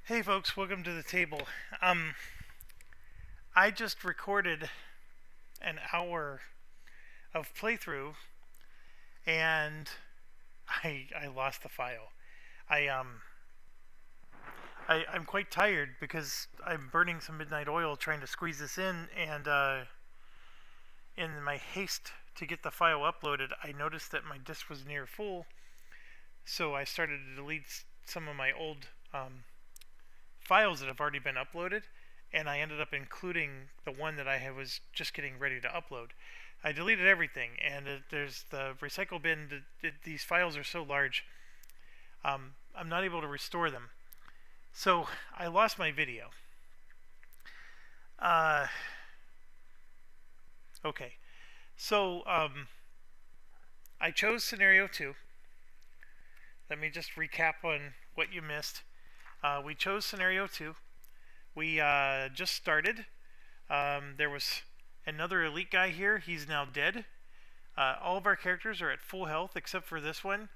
Hey folks, welcome to the table. I just recorded an hour of playthrough and I lost the file. I um I'm quite tired because I'm burning some midnight oil trying to squeeze this in, and in my haste to get the file uploaded, I noticed that my disk was near full, so I started to delete some of my old files that have already been uploaded, and I ended up including the one that was just getting ready to upload. I deleted everything, and there's the recycle bin. These files are so large, I'm not able to restore them. So I lost my video. Uh, okay, so I chose scenario 2. Let me just recap on what you missed. We chose scenario 2. We just started. There was another elite guy here. He's now dead. All of our characters are at full health except for this one,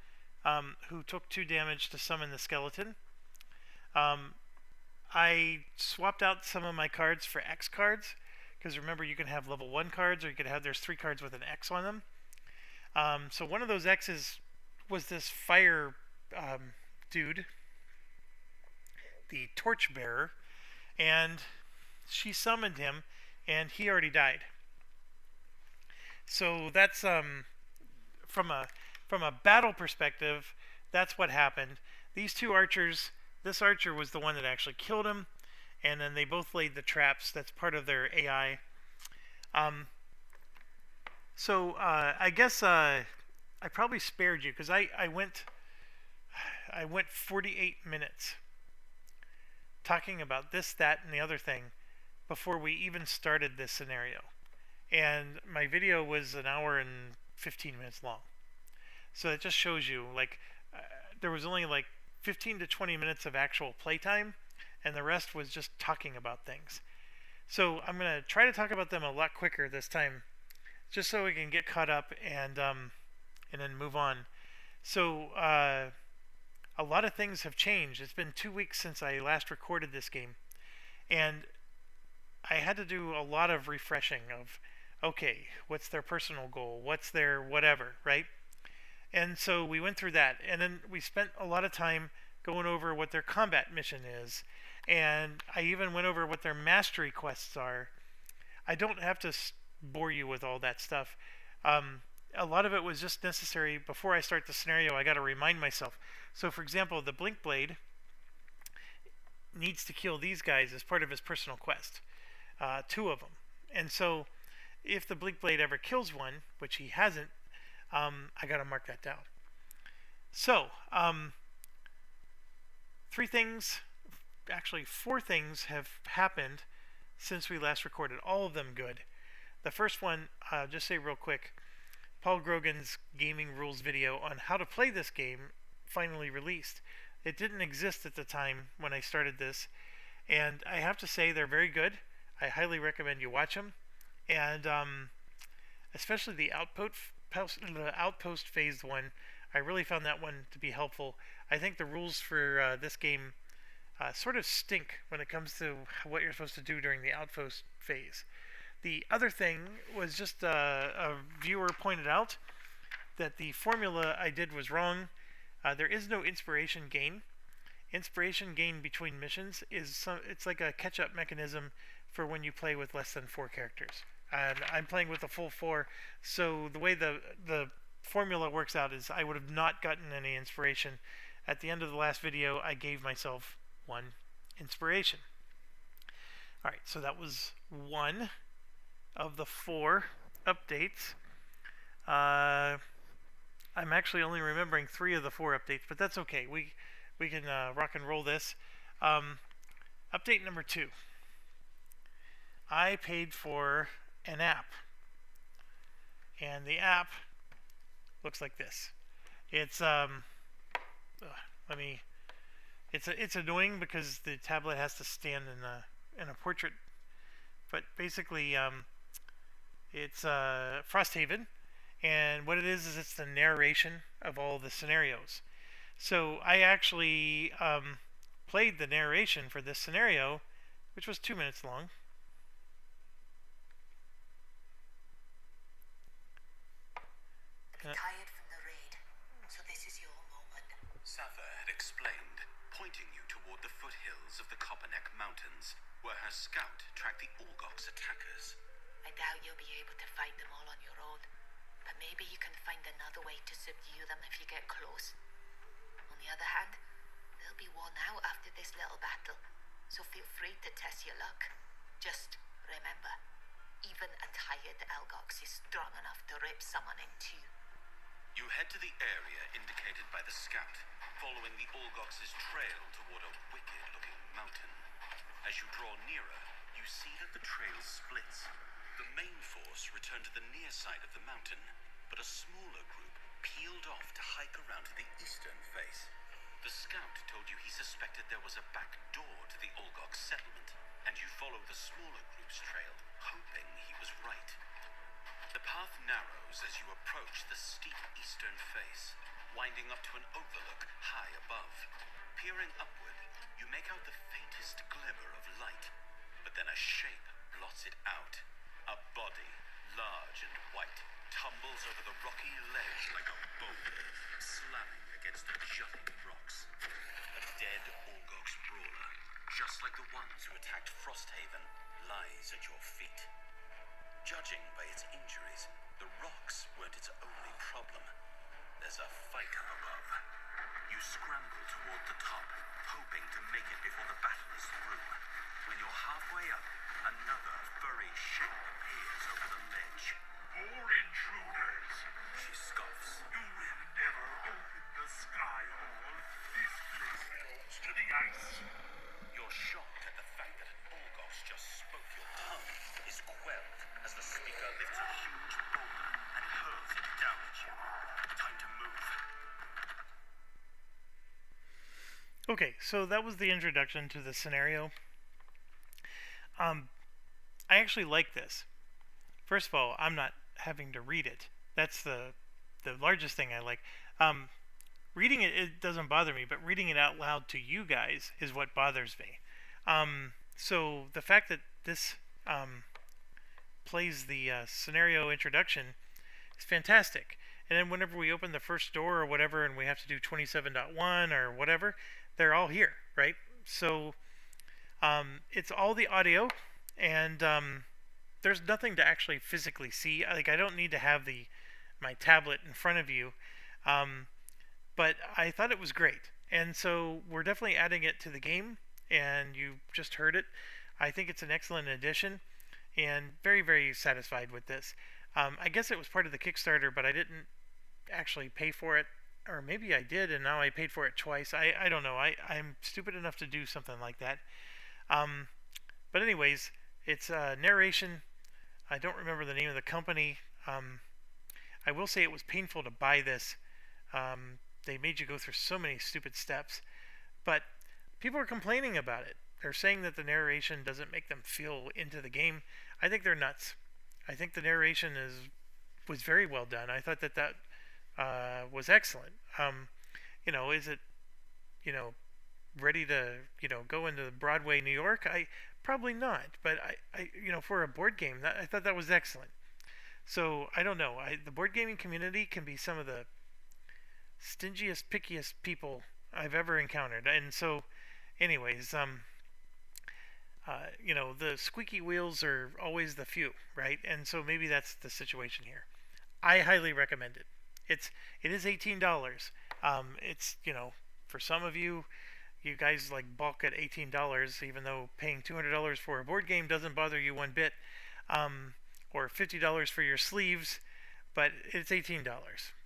who took 2 damage to summon the skeleton. I swapped out some of my cards for X cards, because remember, you can have level 1 cards, or you could have, there's 3 cards with an X on them. So one of those X's was this fire dude, the torchbearer, and she summoned him, and he already died. So that's from a battle perspective, that's what happened. These 2 archers, this archer was the one that actually killed him, and then they both laid the traps. That's part of their AI. I guess I probably spared you because I went 48 minutes talking about this, that, and the other thing before we even started this scenario. And my video was an hour and 15 minutes long. So it just shows you, like, there was only like 15 to 20 minutes of actual playtime, and the rest was just talking about things. So I'm going to try to talk about them a lot quicker this time, just so we can get caught up and then move on. So a lot of things have changed. It's been 2 weeks since I last recorded this game, and I had to do a lot of refreshing of, okay, what's their personal goal? What's their whatever, right? And so we went through that, and then we spent a lot of time going over what their combat mission is, and I even went over what their mastery quests are. I don't have to bore you with all that stuff. A lot of it was just necessary. Before I start the scenario, I got to remind myself. So, for example, the Blink Blade needs to kill these guys as part of his personal quest. 2 of them. And so, if the Blink Blade ever kills one, which he hasn't, I got to mark that down. So, 3 things, actually 4 things have happened since we last recorded. All of them good. The first one, just say real quick, Paul Grogan's gaming rules video on how to play this game finally released. It didn't exist at the time when I started this, and I have to say they're very good. I highly recommend you watch them, and especially the outpost phase 1. I really found that one to be helpful. I think the rules for this game sort of stink when it comes to what you're supposed to do during the outpost phase. The other thing was just a viewer pointed out that the formula I did was wrong. There is no inspiration gain. Inspiration gain between missions it's like a catch-up mechanism for when you play with less than 4 characters. And I'm playing with a full 4, so the way the formula works out is I would have not gotten any inspiration. At the end of the last video, I gave myself 1 inspiration. Alright, so that was 1 of the 4 updates. I'm actually only remembering 3 of the 4 updates, but that's okay. We can rock and roll this. Update number 2. I paid for an app, and the app looks like this. It's it's annoying because the tablet has to stand in a portrait, but basically it's Frosthaven, and what it is it's the narration of all the scenarios. So I actually played the narration for this scenario, which was 2 minutes long. Tired from the raid, so this is your moment. Safa had explained, pointing you toward the foothills of the Copperneck Mountains, where her scout tracked the Orgox attackers. I doubt you'll be able to fight them all on your own, but maybe you can find another way to subdue them if you get close. On the other hand, they'll be worn out after this little battle, so feel free to test your luck. Just remember, even a tired Elgox is strong enough to rip someone in two. You head to the area indicated by the scout, following the Orgox's trail toward a wicked-looking mountain. As you draw nearer, you see that the trail splits. The main force returned to the near side of the mountain, but a smaller group peeled off to hike around to the eastern face. The scout told you he suspected there was a back door to the Orgox settlement, and you follow the smaller group's trail, hoping he was right. The path narrows as you approach the steep eastern face, winding up to an overlook high above. Peering upward, you make out the faintest glimmer of light, but then a shape blots it out. A body, large and white, tumbles over the rocky ledge like a boulder, slamming against the jutting rocks. A dead Orgox brawler, just like the ones who attacked Frosthaven, lies at your feet. Judging by its injuries, the rocks weren't its only problem. There's a fight above. You scramble toward the top, hoping to make it before the battle is through. When you're halfway up, another furry shape appears over the ledge. More intruders! She scoffs. You will never open the sky hole. This place belongs to the ice. You're shocked at the fact that an Orgox just spoke your tongue is quelled as the speaker lifts a huge boulder and hurls it down at you. Time to move. Okay, so that was the introduction to the scenario. I actually like this. First of all, I'm not having to read it. That's the largest thing I like. Reading it doesn't bother me, but reading it out loud to you guys is what bothers me. So the fact that this plays the scenario introduction is fantastic. And then whenever we open the first door or whatever and we have to do 27.1 or whatever, they're all here, right? So it's all the audio, and there's nothing to actually physically see. Like, I don't need to have my tablet in front of you, but I thought it was great. And so we're definitely adding it to the game, and you just heard it. I think it's an excellent addition, and very, very satisfied with this. I guess it was part of the Kickstarter, but I didn't actually pay for it, or maybe I did, and now I paid for it twice. I don't know. I'm stupid enough to do something like that. But anyways, it's narration. I don't remember the name of the company. I will say it was painful to buy this. They made you go through so many stupid steps, but people are complaining about it. They're saying that the narration doesn't make them feel into the game. I think they're nuts. I think the narration was very well done. I thought that was excellent. Is it, ready to, go into Broadway, New York? Probably not. But I for a board game, I thought that was excellent. So I don't know. The board gaming community can be some of the stingiest, pickiest people I've ever encountered. And so, anyways, the squeaky wheels are always the few, right? And so maybe that's the situation here. I highly recommend it. It is $18. It's, for some of you guys like balk at $18, even though paying $200 for a board game doesn't bother you one bit, or $50 for your sleeves, but it's $18.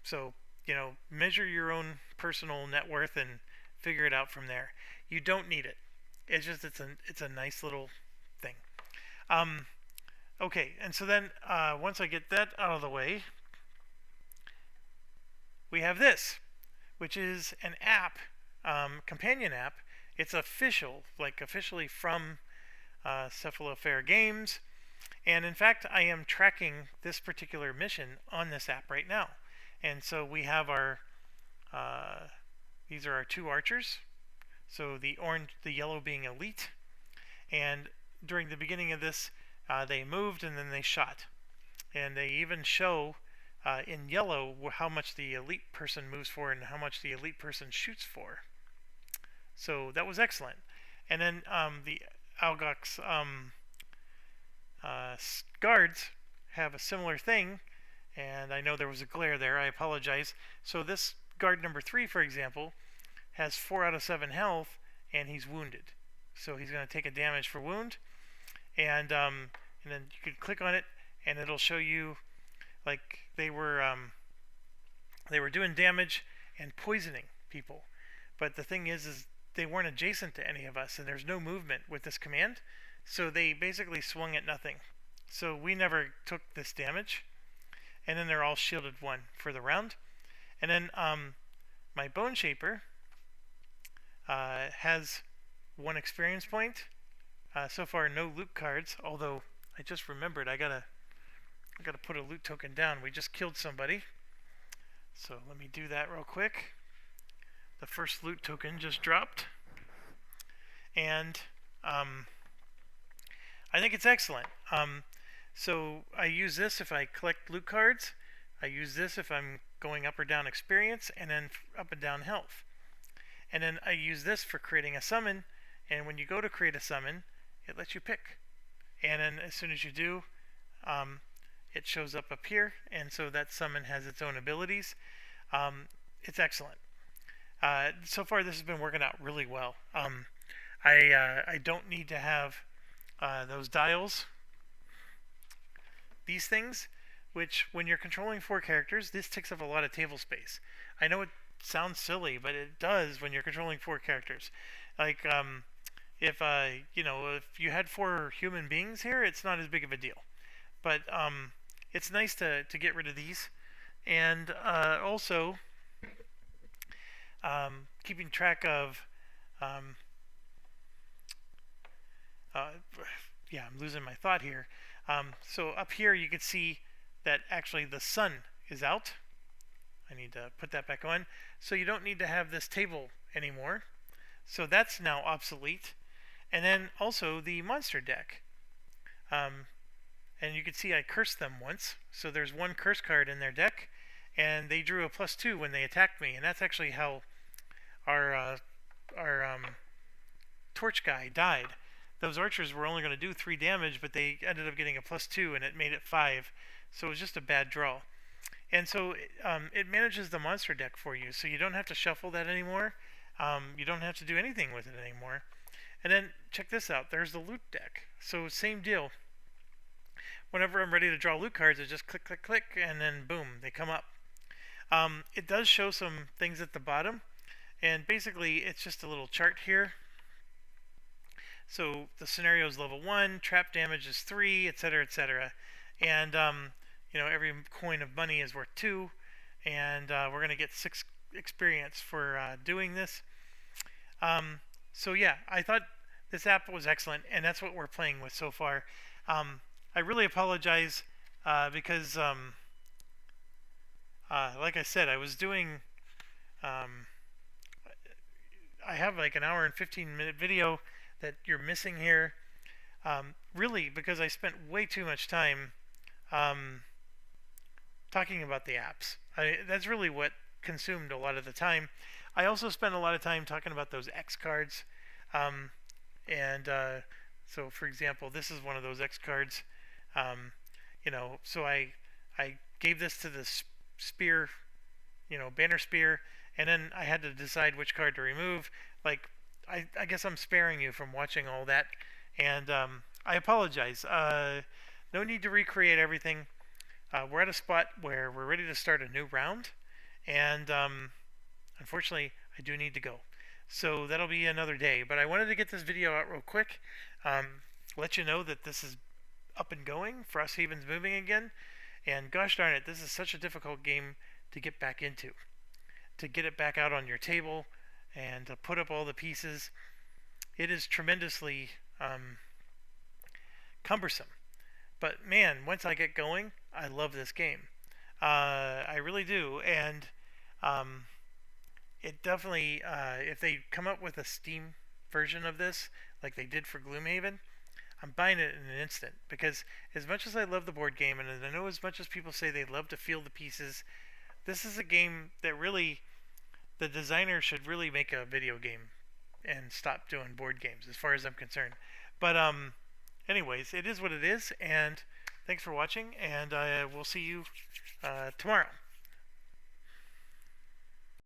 So, measure your own personal net worth and figure it out from there. You don't need it. It's just it's a nice little thing. Okay, and so then once I get that out of the way, we have this, which is an app, companion app. It's officially from Cephalofair Games, and in fact, I am tracking this particular mission on this app right now. And so we have our these are our two archers. So the yellow being elite, and during the beginning of this, they moved and then they shot, and they even show in yellow how much the elite person moves for and how much the elite person shoots for. So that was excellent. And then the Algox guards have a similar thing, and I know there was a glare there, I apologize. So this guard number 3, for example, has 4 out of 7 health, and he's wounded. So he's going to take a damage for wound, and then you can click on it, and it'll show you like they were doing damage and poisoning people. But the thing is they weren't adjacent to any of us, and there's no movement with this command, so they basically swung at nothing. So we never took this damage, and then they're all shielded 1 for the round. And then my Bone Shaper has 1 experience point. So far, no loot cards, although I just remembered I gotta put a loot token down. We just killed somebody, so let me do that real quick. The first loot token just dropped, and I think it's excellent. So I use this if I collect loot cards. I use this if I'm going up or down experience, and then up and down health. And then I use this for creating a summon, and when you go to create a summon, it lets you pick. And then as soon as you do, it shows up here, and so that summon has its own abilities. It's excellent. So far this has been working out really well. I don't need to have those dials, these things, which when you're controlling 4 characters, this takes up a lot of table space. I know it sounds silly, but it does when you're controlling 4 characters. Like if you had 4 human beings here, it's not as big of a deal. But it's nice to get rid of these, and also keeping track of yeah, I'm losing my thought here. So up here you can see that actually the sun is out. I need to put that back on. So you don't need to have this table anymore. So that's now obsolete. And then also the monster deck. And you can see I cursed them once. So there's 1 curse card in their deck, and they drew a +2 when they attacked me. And that's actually how our torch guy died. Those archers were only going to do 3 damage, but they ended up getting a +2, and it made it 5. So it was just a bad draw. And so it manages the monster deck for you, so you don't have to shuffle that anymore. You don't have to do anything with it anymore. And then check this out. There's the loot deck. So same deal. Whenever I'm ready to draw loot cards, I just click, click, click, and then boom, they come up. It does show some things at the bottom, and basically it's just a little chart here. So the scenario is level 1, trap damage is 3, etc., etc. And every coin of money is worth 2, and we're going to get 6 experience for doing this. So yeah, I thought this app was excellent, and that's what we're playing with so far. I really apologize because, like I said, I was doing. I have like an hour and 15-minute video that you're missing here. Really, because I spent way too much time talking about the apps. That's really what consumed a lot of the time. I also spent a lot of time talking about those X cards. So for example, this is one of those X cards. So I gave this to the spear, banner spear, and then I had to decide which card to remove. Like, I guess I'm sparing you from watching all that, and I apologize. No need to recreate everything. We're at a spot where we're ready to start a new round, and unfortunately, I do need to go. So that'll be another day. But I wanted to get this video out real quick, let you know that this is up and going. Frosthaven's moving again, and gosh darn it, this is such a difficult game to get back into. To get it back out on your table and to put up all the pieces, it is tremendously cumbersome. But man, once I get going, I love this game. I really do, and it definitely, if they come up with a Steam version of this, like they did for Gloomhaven, I'm buying it in an instant. Because as much as I love the board game, and I know as much as people say they love to feel the pieces, this is a game that really, the designer should really make a video game and stop doing board games, as far as I'm concerned. But anyways, it is what it is, and thanks for watching, and we'll see you tomorrow.